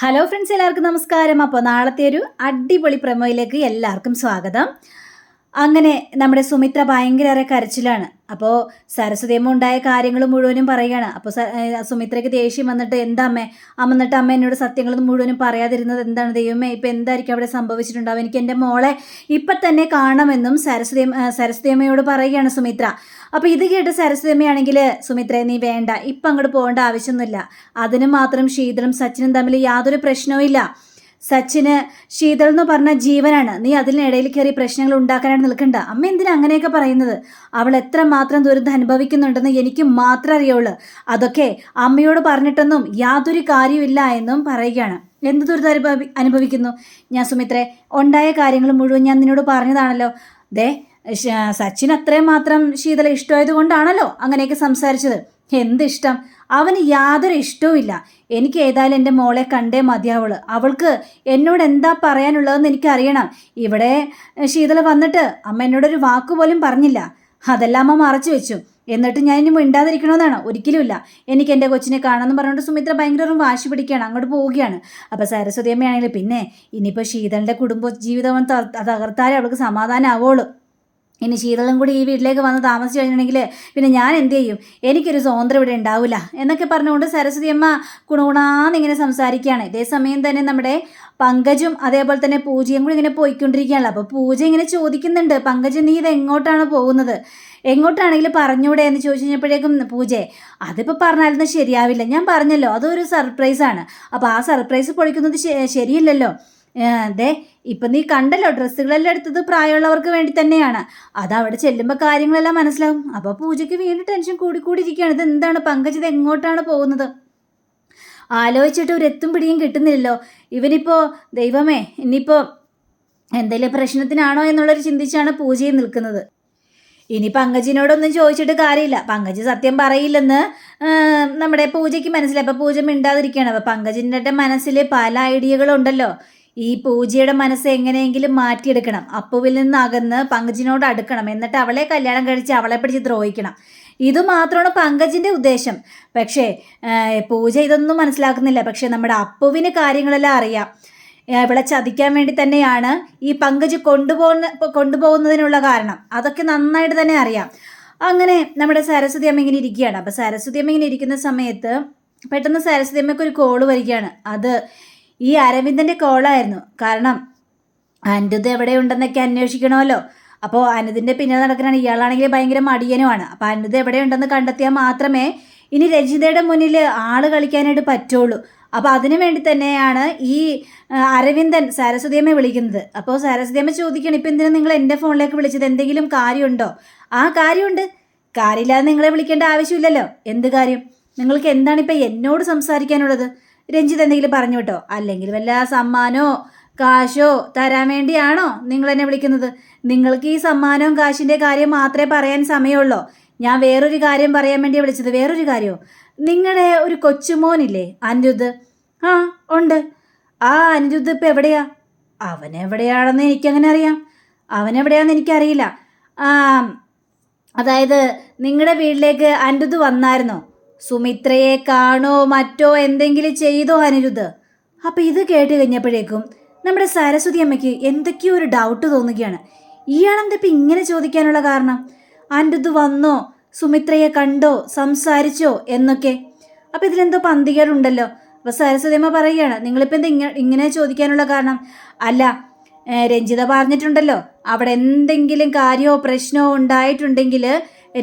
Hello friends, എല്ലാവർക്കും നമസ്കാരം. അപ്പോൾ നാളത്തെ ഒരു അടിപൊളി പ്രമോയിലേക്ക് എല്ലാവർക്കും സ്വാഗതം. അങ്ങനെ നമ്മുടെ സുമിത്ര ഭയങ്കര കരച്ചിലാണ്. അപ്പോൾ സരസ്വതിയമ്മ ഉണ്ടായ കാര്യങ്ങൾ മുഴുവനും പറയുകയാണ്. അപ്പോൾ സുമിത്രയ്ക്ക് ദേഷ്യം വന്നിട്ട്, എന്താ അമ്മ എന്നിട്ട് അമ്മ എന്നോട് സത്യങ്ങളൊന്നും മുഴുവനും പറയാതിരുന്നത് എന്താണ്? ദൈവമേ, ഇപ്പം എന്തായിരിക്കും അവിടെ സംഭവിച്ചിട്ടുണ്ടാവും? എനിക്ക് എൻ്റെ മോളെ ഇപ്പം തന്നെ കാണണമെന്നും സരസ്വതിയമ്മയോട് പറയുകയാണ് സുമിത്ര. അപ്പോൾ ഇത് കേട്ട് സരസ്വതിയമ്മയാണെങ്കിൽ, സുമിത്രയെ നീ വേണ്ട, ഇപ്പം അങ്ങോട്ട് പോകേണ്ട ആവശ്യമൊന്നുമില്ല. അതിന് മാത്രം ശീതളും സച്ചിനും തമ്മിൽ യാതൊരു പ്രശ്നവും ഇല്ല. സച്ചിന് ശീതൾ എന്ന് പറഞ്ഞ ജീവനാണ്. നീ അതിനിടയിൽ കയറി പ്രശ്നങ്ങൾ ഉണ്ടാക്കാനായിട്ട് നിൽക്കണ്ട. അമ്മ എന്തിനാ അങ്ങനെയൊക്കെ പറയുന്നത്? അവൾ എത്ര മാത്രം ദുരിതം അനുഭവിക്കുന്നുണ്ടെന്ന് എനിക്ക് മാത്രമേ അറിയുള്ളൂ. അതൊക്കെ അമ്മയോട് പറഞ്ഞിട്ടൊന്നും യാതൊരു കാര്യമില്ല എന്നും പറയുകയാണ്. എന്ത് ദുരിതം അനുഭവിക്കുന്നു? ഞാൻ സുമിത്രേ, ഉണ്ടായ കാര്യങ്ങൾ മുഴുവൻ ഞാൻ നിന്നോട് പറഞ്ഞതാണല്ലോ. ദേ, സച്ചിൻ അത്രയും മാത്രം ശീതള ഇഷ്ടമായത് കൊണ്ടാണല്ലോ അങ്ങനെയൊക്കെ സംസാരിച്ചത്. എന്തിഷ്ടം? അവന് യാതൊരു ഇഷ്ടവും ഇല്ല. എനിക്ക് ഏതായാലും എൻ്റെ മോളെ കണ്ടേ മതിയാവുള്ളൂ. അവൾക്ക് എന്നോട് എന്താ പറയാനുള്ളതെന്ന് എനിക്കറിയണം. ഇവിടെ ശീതള വന്നിട്ട് അമ്മ എന്നോടൊരു വാക്കുപോലും പറഞ്ഞില്ല. അതെല്ലാം അമ്മ മറച്ചു വെച്ചു. എന്നിട്ട് ഞാൻ ഇനി മിണ്ടാതിരിക്കണമെന്നാണോ? ഒരിക്കലുമില്ല. എനിക്ക് എൻ്റെ കൊച്ചിനെ കാണാമെന്ന് പറഞ്ഞുകൊണ്ട് സുമിത്ര ഭയങ്കര വാശി പിടിക്കുകയാണ്. അങ്ങോട്ട് പോവുകയാണ്. അപ്പോൾ സരസ്വതി അമ്മയാണെങ്കിൽ, പിന്നെ ഇനിയിപ്പോൾ ശീതളിൻ്റെ കുടുംബ ജീവിതം തകർത്താലേ അവൾക്ക് സമാധാനമാവുള്ളൂ. ഇനി ശീതളും കൂടി ഈ വീട്ടിലേക്ക് വന്ന് താമസിച്ചു കഴിഞ്ഞിട്ടുണ്ടെങ്കിൽ പിന്നെ ഞാൻ എന്ത് ചെയ്യും? എനിക്കൊരു സ്വാതന്ത്ര്യം ഇവിടെ ഉണ്ടാവില്ല എന്നൊക്കെ പറഞ്ഞുകൊണ്ട് സരസ്വതി അമ്മ കുണുകുണാന്നിങ്ങനെ സംസാരിക്കുകയാണ്. ഇതേ സമയം തന്നെ നമ്മുടെ പങ്കജും അതേപോലെ തന്നെ പൂജയും കൂടി ഇങ്ങനെ പോയിക്കൊണ്ടിരിക്കുകയാണല്ലോ. അപ്പോൾ പൂജ ഇങ്ങനെ ചോദിക്കുന്നുണ്ട്, പങ്കജ് നീ ഇത് എങ്ങോട്ടാണ് പോകുന്നത്? എങ്ങോട്ടാണെങ്കിലും പറഞ്ഞൂടെ എന്ന് ചോദിച്ചു കഴിഞ്ഞപ്പോഴേക്കും പൂജയെ, അതിപ്പോൾ പറഞ്ഞാലൊന്നും ശരിയാവില്ല. ഞാൻ പറഞ്ഞല്ലോ, അതൊരു സർപ്രൈസാണ്. അപ്പോൾ ആ സർപ്രൈസ് പൊളിക്കുന്നത് ശരിയില്ലല്ലോ. അതെ, ഇപ്പം നീ കണ്ടല്ലോ, ഡ്രസ്സുകളെല്ലാം എടുത്തത് പ്രായമുള്ളവർക്ക് വേണ്ടി തന്നെയാണ്. അത് അവിടെ ചെല്ലുമ്പോൾ കാര്യങ്ങളെല്ലാം മനസ്സിലാവും. അപ്പോൾ പൂജയ്ക്ക് വീണ്ടും ടെൻഷൻ കൂടിയിരിക്കുകയാണ്. ഇത് എന്താണ് പങ്കജ്, ഇത് എങ്ങോട്ടാണ് പോകുന്നത്? ആലോചിച്ചിട്ട് ഒരു എത്തും പിടിയും കിട്ടുന്നില്ലല്ലോ. ഇവനിപ്പോൾ ദൈവമേ, ഇനിയിപ്പോൾ എന്തെങ്കിലും പ്രശ്നത്തിനാണോ എന്നുള്ളൊരു ചിന്തിച്ചാണ് പൂജയും നിൽക്കുന്നത്. ഇനി പങ്കജിനോടൊന്നും ചോദിച്ചിട്ട് കാര്യമില്ല. പങ്കജ് സത്യം പറയില്ലെന്ന് നമ്മുടെ പൂജയ്ക്ക് മനസ്സിലായി. അപ്പോൾ പൂജ മിണ്ടാതിരിക്കുകയാണ്. അപ്പോൾ പങ്കജിൻ്റെ മനസ്സിൽ പല ഐഡിയകളുണ്ടല്ലോ. ഈ പൂജയുടെ മനസ്സ് എങ്ങനെയെങ്കിലും മാറ്റിയെടുക്കണം. അപ്പുവിൽ നിന്ന് അകന്ന് പങ്കജിനോട് അടുക്കണം. എന്നിട്ട് അവളെ കല്യാണം കഴിച്ച് അവളെ പിടിച്ച് ദ്രോഹിക്കണം. ഇതുമാത്രമാണ് പങ്കജിൻ്റെ ഉദ്ദേശം. പക്ഷേ പൂജ ഇതൊന്നും മനസ്സിലാക്കുന്നില്ല. പക്ഷേ നമ്മുടെ അപ്പുവിന് കാര്യങ്ങളെല്ലാം അറിയാം. ഇവിടെ ചതിക്കാൻ വേണ്ടി തന്നെയാണ് ഈ പങ്കജ് കൊണ്ടുപോകുന്നതിനുള്ള കാരണം. അതൊക്കെ നന്നായിട്ട് തന്നെ അറിയാം. അങ്ങനെ നമ്മുടെ സരസ്വതി അമ്മ ഇങ്ങനെ ഇരിക്കുകയാണ്. അപ്പോൾ സരസ്വതി അമ്മ ഇങ്ങനെ ഇരിക്കുന്ന സമയത്ത് പെട്ടെന്ന് സരസ്വതി അമ്മയ്ക്ക് ഒരു കോള് വരികയാണ്. അത് ഈ അരവിന്ദൻ്റെ കോളായിരുന്നു. കാരണം അനിരുദ്ധ് എവിടെയുണ്ടെന്നൊക്കെ അന്വേഷിക്കണമല്ലോ. അപ്പോൾ അനിരുദ്ധിൻ്റെ പിന്നിൽ നടക്കാനാണ്. ഇയാളാണെങ്കിൽ ഭയങ്കര മടിയനുമാണ്. അപ്പോൾ അനിരുദ്ധ് എവിടെയുണ്ടെന്ന് കണ്ടെത്തിയാൽ മാത്രമേ ഇനി രജിതയുടെ മുന്നിൽ ആള് കളിക്കാനായിട്ട് പറ്റുള്ളൂ. അപ്പോൾ അതിനു വേണ്ടി തന്നെയാണ് ഈ അരവിന്ദൻ സരസ്വതിയമ്മയെ വിളിക്കുന്നത്. അപ്പോൾ സരസ്വതിയമ്മ ചോദിക്കണം, ഇപ്പം എന്തിനാണ് നിങ്ങൾ എൻ്റെ ഫോണിലേക്ക് വിളിച്ചത്? എന്തെങ്കിലും കാര്യമുണ്ടോ? ആ കാര്യമുണ്ട്. കാര്യമില്ലാതെ നിങ്ങളെ വിളിക്കേണ്ട ആവശ്യമില്ലല്ലോ. എന്ത് കാര്യം? നിങ്ങൾക്ക് എന്താണ് ഇപ്പം എന്നോട് സംസാരിക്കാനുള്ളത്? രഞ്ജിത്ത് എന്തെങ്കിലും പറഞ്ഞു വിട്ടോ? അല്ലെങ്കിൽ വല്ല സമ്മാനോ കാശോ തരാൻ വേണ്ടിയാണോ നിങ്ങൾ എന്നെ വിളിക്കുന്നത്? നിങ്ങൾക്ക് ഈ സമ്മാനവും കാശിൻ്റെ കാര്യം മാത്രമേ പറയാൻ സമയമുള്ളൂ. ഞാൻ വേറൊരു കാര്യം പറയാൻ വേണ്ടിയാണ് വിളിച്ചത്. വേറൊരു കാര്യമോ? നിങ്ങളുടെ ഒരു കൊച്ചുമോനില്ലേ അനിരുദ്ധ്? ആ ഉണ്ട്. ആ അനിരുദ്ധ് ഇപ്പം എവിടെയാ? അവനെവിടെയാണെന്ന് എനിക്കങ്ങനെ അറിയാം. അവനെവിടെയാണെന്ന് എനിക്കറിയില്ല. അതായത് നിങ്ങളുടെ വീട്ടിലേക്ക് അനിരുദ്ധ് വന്നായിരുന്നോ? സുമിത്രയെ കാണോ മറ്റോ എന്തെങ്കിലും ചെയ്തോ അനിരുദ്ധ്? അപ്പം ഇത് കേട്ട് കഴിഞ്ഞപ്പോഴേക്കും നമ്മുടെ സരസ്വതി അമ്മയ്ക്ക് എന്തൊക്കെയോ ഒരു ഡൗട്ട് തോന്നുകയാണ്. ഇയാളെന്തിപ്പം ഇങ്ങനെ ചോദിക്കാനുള്ള കാരണം? അനിരുദ്ധ് വന്നോ, സുമിത്രയെ കണ്ടോ, സംസാരിച്ചോ എന്നൊക്കെ. അപ്പം ഇതിലെന്തോ പന്തികേടുണ്ടല്ലോ. അപ്പോൾ സരസ്വതി അമ്മ പറയുകയാണ്, നിങ്ങളിപ്പോൾ എന്താ ഇങ്ങനെ ചോദിക്കാനുള്ള കാരണം? അല്ല, രഞ്ജിത പറഞ്ഞിട്ടുണ്ടല്ലോ, അവിടെ എന്തെങ്കിലും കാര്യമോ പ്രശ്നമോ ഉണ്ടായിട്ടുണ്ടെങ്കിൽ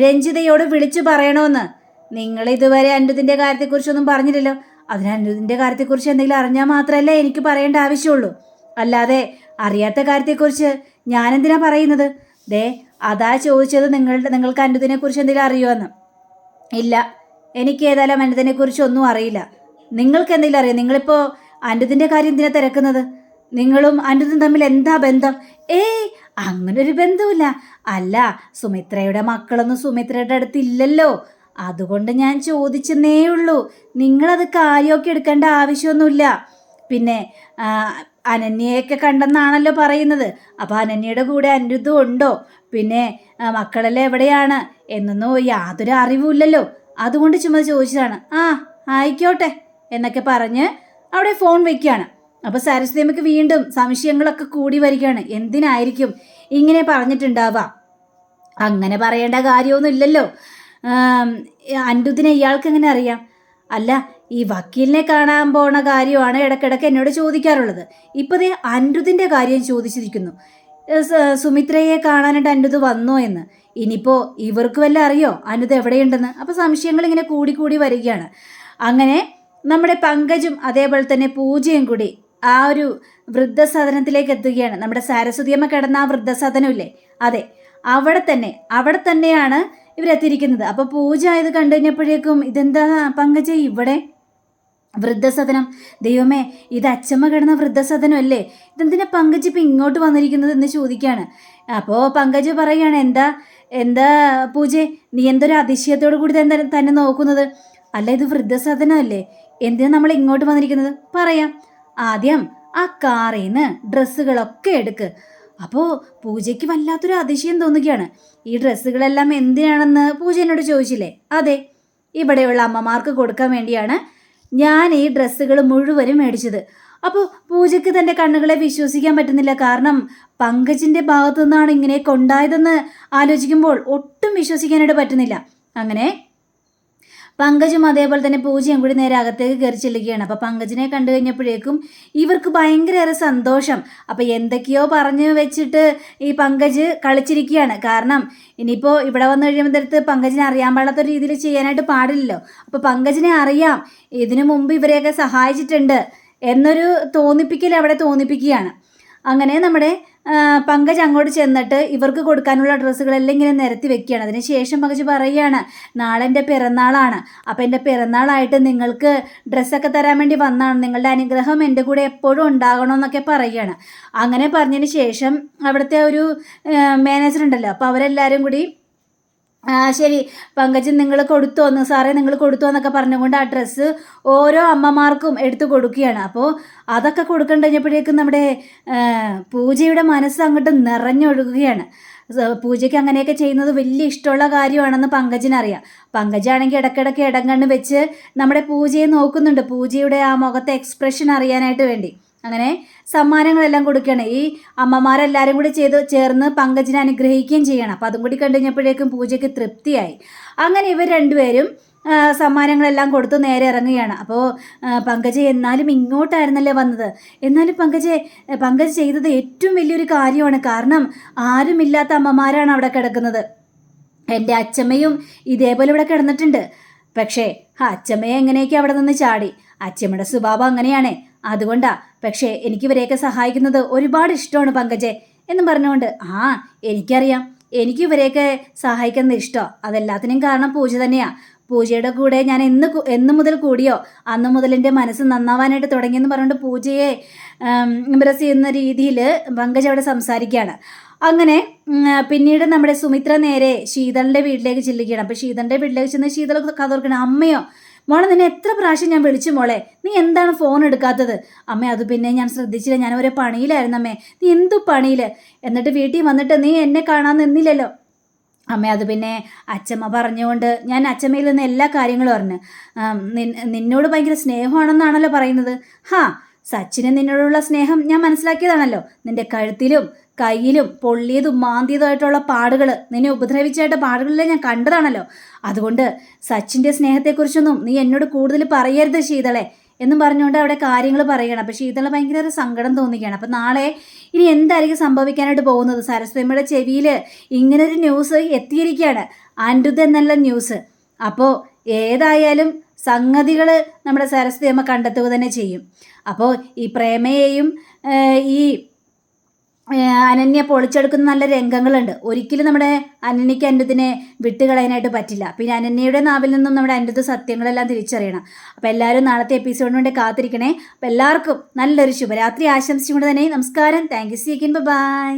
രഞ്ജിതയോട് വിളിച്ചു പറയണമെന്ന്. നിങ്ങൾ ഇതുവരെ അനിരുദ്ധിൻ്റെ കാര്യത്തെക്കുറിച്ചൊന്നും പറഞ്ഞില്ലല്ലോ. അതിന് അനിരുദ്ധിൻ്റെ കാര്യത്തെക്കുറിച്ച് എന്തെങ്കിലും അറിഞ്ഞാൽ മാത്രമല്ലേ എനിക്ക് പറയേണ്ട ആവശ്യമുള്ളൂ. അല്ലാതെ അറിയാത്ത കാര്യത്തെക്കുറിച്ച് ഞാനെന്തിനാ പറയുന്നത്? ദേ, അതാ ചോദിച്ചത്, നിങ്ങൾക്ക് അനിരുദ്ധിനെ കുറിച്ച് എന്തെങ്കിലും അറിയുമെന്ന്. ഇല്ല, എനിക്ക് ഏതായാലും അനിരുദ്ധിനെ ഒന്നും അറിയില്ല. നിങ്ങൾക്ക് എന്തെങ്കിലും അറിയാം? നിങ്ങളിപ്പോൾ അനിരുദ്ധിൻ്റെ കാര്യം എന്തിനാ തിരക്കുന്നത്? നിങ്ങളും അനിരുദ്ധും തമ്മിൽ എന്താ ബന്ധം? അങ്ങനൊരു ബന്ധമില്ല. അല്ല, സുമിത്രയുടെ മക്കളൊന്നും സുമിത്രയുടെ അടുത്തില്ലല്ലോ. അതുകൊണ്ട് ഞാൻ ചോദിച്ചെന്നേ ഉള്ളൂ. നിങ്ങളത് കാര്യമൊക്കെ എടുക്കേണ്ട ആവശ്യമൊന്നുമില്ല. പിന്നെ അനന്യയൊക്കെ കണ്ടെന്നാണല്ലോ പറയുന്നത്. അപ്പോൾ അനന്യയുടെ കൂടെ അനിരുദ്ധം ഉണ്ടോ? പിന്നെ മക്കളെല്ലാം എവിടെയാണ് എന്നൊന്നും യാതൊരു അറിവുമില്ലല്ലോ. അതുകൊണ്ട് ചുമ്മാ ചോദിച്ചതാണ്. ആയിക്കോട്ടെ എന്നൊക്കെ പറഞ്ഞ് അവിടെ ഫോൺ വെക്കുകയാണ്. അപ്പോൾ സരസ്വതിയമ്മയ്ക്ക് വീണ്ടും സംശയങ്ങളൊക്കെ കൂടി വരികയാണ്. എന്തിനായിരിക്കും ഇങ്ങനെ പറഞ്ഞിട്ടുണ്ടാവുക? അങ്ങനെ പറയേണ്ട കാര്യമൊന്നും ഇല്ലല്ലോ. അനിരുദ്ധിനെ ഇയാൾക്ക് എങ്ങനെ അറിയാം? അല്ല, ഈ വക്കീലിനെ കാണാൻ പോണ കാര്യമാണ് ഇടയ്ക്കിടയ്ക്ക് എന്നോട് ചോദിക്കാറുള്ളത്. ഇപ്പോൾ ദേ അനിരുദ്ധിൻ്റെ കാര്യം ചോദിച്ചിരിക്കുന്നു. സുമിത്രയെ കാണാനായിട്ട് അനിരുദ്ധ് വന്നോ എന്ന്. ഇനിയിപ്പോൾ ഇവർക്ക് വല്ല അറിയോ അനിരുദ്ധ് എവിടെയുണ്ടെന്ന്? അപ്പോൾ സംശയങ്ങൾ ഇങ്ങനെ കൂടി വരികയാണ്. അങ്ങനെ നമ്മുടെ പങ്കജും അതേപോലെ തന്നെ പൂജയും കൂടി ആ ഒരു വൃദ്ധസദനത്തിലേക്ക് എത്തുകയാണ്. നമ്മുടെ സരസ്വതിയമ്മ കിടന്ന ആ വൃദ്ധസദനമില്ലേ, അതെ, അവിടെ തന്നെയാണ് ഇവരെത്തിയിരിക്കുന്നത്. അപ്പോൾ പൂജ ഇത് കണ്ടു കഴിഞ്ഞപ്പോഴേക്കും ഇതെന്താ പങ്കജ ഇവിടെ വൃദ്ധസദനം? ദൈവമേ, ഇത് അച്ചമ്മ കിടന്ന വൃദ്ധസദനം അല്ലേ? ഇതെന്തിനാ പങ്കജ് ഇപ്പം ഇങ്ങോട്ട് വന്നിരിക്കുന്നത് എന്ന് ചോദിക്കുകയാണ്. അപ്പോൾ പങ്കജ് പറയുകയാണ്, എന്താ പൂജെ, നീ എന്തൊരു അതിശയത്തോടു കൂടി തന്നെ നോക്കുന്നത്? അല്ല, ഇത് വൃദ്ധസദനം അല്ലേ? എന്തിനാ നമ്മൾ ഇങ്ങോട്ട് വന്നിരിക്കുന്നത്? പറയാം. ആദ്യം ആ കാറിൽ നിന്ന് ഡ്രസ്സുകളൊക്കെ എടുക്ക്. അപ്പോൾ പൂജയ്ക്ക് വല്ലാത്തൊരു അതിശയം തോന്നുകയാണ്. ഈ ഡ്രസ്സുകളെല്ലാം എന്തിനാണെന്ന് പൂജ എന്നോട് ചോദിച്ചില്ലേ? അതെ, ഇവിടെയുള്ള അമ്മമാർക്ക് കൊടുക്കാൻ വേണ്ടിയാണ് ഞാൻ ഈ ഡ്രസ്സുകൾ മുഴുവനും മേടിച്ചത്. അപ്പോൾ പൂജയ്ക്ക് തൻ്റെ കണ്ണുകളെ വിശ്വസിക്കാൻ പറ്റുന്നില്ല. കാരണം പങ്കജിൻ്റെ ഭാഗത്തു നിന്നാണ് ഇങ്ങനെ കൊണ്ടായതെന്ന് ആലോചിക്കുമ്പോൾ ഒട്ടും വിശ്വസിക്കാനായിട്ട് പറ്റുന്നില്ല. അങ്ങനെ പങ്കജും അതേപോലെ തന്നെ പൂജയും കൂടി നേരെ അകത്തേക്ക് കയറി ചെല്ലുകയാണ്. അപ്പോൾ പങ്കജിനെ കണ്ടു കഴിഞ്ഞപ്പോഴേക്കും ഇവർക്ക് ഭയങ്കര സന്തോഷം. അപ്പോൾ എന്തൊക്കെയോ പറഞ്ഞു വെച്ചിട്ട് ഈ പങ്കജ് കളിച്ചിരിക്കുകയാണ്. കാരണം ഇനിയിപ്പോൾ ഇവിടെ വന്നു കഴിയുമ്പോഴത്തെ പങ്കജിനെ അറിയാൻ പാടാത്ത രീതിയിൽ ചെയ്യാനായിട്ട് പാടില്ലല്ലോ. അപ്പോൾ പങ്കജിനെ അറിയാം, ഇതിനു മുമ്പ് ഇവരെയൊക്കെ സഹായിച്ചിട്ടുണ്ട് എന്നൊരു തോന്നിപ്പിക്കൽ അവിടെ തോന്നിപ്പിക്കുകയാണ്. അങ്ങനെ നമ്മുടെ പങ്കജ് അങ്ങോട്ട് ചെന്നിട്ട് ഇവർക്ക് കൊടുക്കാനുള്ള ഡ്രസ്സുകളെല്ലാം ഇങ്ങനെ നിരത്തി വെക്കുകയാണ്. അതിനുശേഷം പങ്കജ് പറയുകയാണ്, നാളെ എൻ്റെ പിറന്നാളാണ്. അപ്പോൾ എൻ്റെ പിറന്നാളായിട്ട് നിങ്ങൾക്ക് ഡ്രസ്സൊക്കെ തരാൻ വേണ്ടി വന്നതാണ്. നിങ്ങളുടെ അനുഗ്രഹം എൻ്റെ കൂടെ എപ്പോഴും ഉണ്ടാകണമെന്നൊക്കെ പറയുകയാണ്. അങ്ങനെ പറഞ്ഞതിന് ശേഷം അവിടുത്തെ ഒരു മാനേജർ ഉണ്ടല്ലോ, അപ്പോൾ അവരെല്ലാവരും കൂടി ശരി പങ്കജ് നിങ്ങൾ കൊടുത്തോന്ന് സാറേ, നിങ്ങൾ കൊടുത്തോന്നൊക്കെ പറഞ്ഞുകൊണ്ട് ആ ഡ്രസ്സ് ഓരോ അമ്മമാർക്കും എടുത്തു കൊടുക്കുകയാണ്. അപ്പോൾ അതൊക്കെ കൊടുക്കണ്ട കഴിഞ്ഞപ്പോഴേക്കും നമ്മുടെ പൂജയുടെ മനസ്സ് അങ്ങോട്ട് നിറഞ്ഞൊഴുകുകയാണ്. പൂജയ്ക്ക് അങ്ങനെയൊക്കെ ചെയ്യുന്നത് വലിയ ഇഷ്ടമുള്ള കാര്യമാണെന്ന് പങ്കജിനറിയാം. പങ്കജാണെങ്കിൽ ഇടയ്ക്കിടയ്ക്ക് ഇടം കണ്ണ് വെച്ച് നമ്മുടെ പൂജയെ നോക്കുന്നുണ്ട്, പൂജയുടെ ആ മുഖത്തെ എക്സ്പ്രഷൻ അറിയാനായിട്ട് വേണ്ടി. അങ്ങനെ സമ്മാനങ്ങളെല്ലാം കൊടുക്കുകയാണ്. ഈ അമ്മമാരെല്ലാവരും കൂടി ചേർന്ന് പങ്കജിനെ അനുഗ്രഹിക്കുകയും ചെയ്യണം. അപ്പോൾ അതും കൂടി കണ്ടു കഴിഞ്ഞപ്പോഴേക്കും പൂജയ്ക്ക് തൃപ്തിയായി. അങ്ങനെ ഇവർ രണ്ടുപേരും സമ്മാനങ്ങളെല്ലാം കൊടുത്ത് നേരെ ഇറങ്ങുകയാണ്. അപ്പോൾ പങ്കജ് എന്നാലും ഇങ്ങോട്ടായിരുന്നല്ലേ വന്നത്. എന്നാലും പങ്കജ് ചെയ്തത് ഏറ്റവും വലിയൊരു കാര്യമാണ്. കാരണം ആരുമില്ലാത്ത അമ്മമാരാണ് അവിടെ കിടക്കുന്നത്. എൻ്റെ അച്ചമ്മയും ഇതേപോലെ ഇവിടെ കിടന്നിട്ടുണ്ട്. പക്ഷേ അച്ചമ്മയെ എങ്ങനെയൊക്കെ അവിടെ നിന്ന് ചാടി. അച്ചമ്മയുടെ സ്വഭാവം അങ്ങനെയാണേ, അതുകൊണ്ടാ. പക്ഷേ എനിക്ക് ഇവരെയൊക്കെ സഹായിക്കുന്നത് ഒരുപാട് ഇഷ്ടമാണ് പങ്കജെ എന്നും പറഞ്ഞുകൊണ്ട്, എനിക്കറിയാം, എനിക്ക് ഇവരെയൊക്കെ സഹായിക്കുന്നത് ഇഷ്ടമാണ്. അതെല്ലാത്തിനും കാരണം പൂജ തന്നെയാണ്. പൂജയുടെ കൂടെ ഞാൻ എന്ന് മുതൽ കൂടിയോ അന്ന് മുതൽ എൻ്റെ മനസ്സ് നന്നാവാനായിട്ട് തുടങ്ങിയെന്ന് പറഞ്ഞുകൊണ്ട് പൂജയെ ഇംപ്രസ് ചെയ്യുന്ന രീതിയിൽ പങ്കജ് അവിടെ സംസാരിക്കുകയാണ്. അങ്ങനെ പിന്നീട് നമ്മുടെ സുമിത്ര നേരെ ശീതളിൻ്റെ വീട്ടിലേക്ക് ചെല്ലുകയാണ്. അപ്പോൾ ശീതളിൻ്റെ വീട്ടിലേക്ക് ചെന്ന് ശീതൾ കഥ ഓർക്കണം, അമ്മയോ മോളെ നിന്നെ എത്ര പ്രാവശ്യം ഞാൻ വിളിച്ചു മോളെ, നീ എന്താണ് ഫോൺ എടുക്കാത്തത്? അമ്മേ അത് പിന്നെ ഞാൻ ശ്രദ്ധിച്ചില്ല, ഞാൻ ഒരേ പണിയിലായിരുന്നു അമ്മേ. നീ എന്തു പണിയിൽ? എന്നിട്ട് വീട്ടിൽ വന്നിട്ട് നീ എന്നെ കാണാൻ നിന്നില്ലല്ലോ. അമ്മ അത് പിന്നെ അച്ചമ്മ പറഞ്ഞുകൊണ്ട് ഞാൻ അച്ചമ്മയിൽ നിന്ന് എല്ലാ കാര്യങ്ങളും അറിഞ്ഞു. നിന്നോട് ഭയങ്കര സ്നേഹമാണെന്നാണല്ലോ പറയുന്നത്. സച്ചിന് നിന്നോടുള്ള സ്നേഹം ഞാൻ മനസ്സിലാക്കിയതാണല്ലോ. നിന്റെ കഴുത്തിലും കയ്യിലും പൊള്ളിയതും മാന്തിയതുമായിട്ടുള്ള പാടുകൾ, നിന്നെ ഉപദ്രവിച്ചായിട്ട് പാടുകളിലെ ഞാൻ കണ്ടതാണല്ലോ. അതുകൊണ്ട് സച്ചിൻ്റെ സ്നേഹത്തെക്കുറിച്ചൊന്നും നീ എന്നോട് കൂടുതൽ പറയരുത് ശീതളെ എന്നും പറഞ്ഞുകൊണ്ട് അവിടെ കാര്യങ്ങൾ പറയുകയാണ്. അപ്പോൾ ശീതള ഭയങ്കര സങ്കടം തോന്നുകയാണ്. അപ്പോൾ നാളെ ഇനി എന്തായിരിക്കും സംഭവിക്കാനായിട്ട് പോകുന്നത്? സരസ്വതിയുടെ ചെവിയിൽ ഇങ്ങനൊരു ന്യൂസ് എത്തിയിരിക്കുകയാണ്, അനിരുദ്ധ് എന്നുള്ള ന്യൂസ്. അപ്പോൾ ഏതായാലും സംഗതികൾ നമ്മുടെ സരസ്വതി അമ്മ കണ്ടെത്തുക തന്നെ ചെയ്യും. അപ്പോൾ ഈ പ്രേമയെയും ഈ അനന്യ പൊളിച്ചെടുക്കുന്ന നല്ല രംഗങ്ങളുണ്ട്. ഒരിക്കലും നമ്മുടെ അനന്യയ്ക്ക് അനിരുദ്ധിനെ വിട്ടുകളയാനായിട്ട് പറ്റില്ല. പിന്നെ അനന്യയുടെ നാവിൽ നിന്നും നമ്മുടെ അനിരുദ്ധ സത്യങ്ങളെല്ലാം തിരിച്ചറിയണം. അപ്പോൾ എല്ലാവരും നാളത്തെ എപ്പിസോഡിന് വേണ്ടി കാത്തിരിക്കണേ. അപ്പോൾ എല്ലാവർക്കും നല്ലൊരു ശുഭരാത്രി ആശംസിച്ചുകൊണ്ട് തന്നെ നമസ്കാരം. Thank you. See you again. By.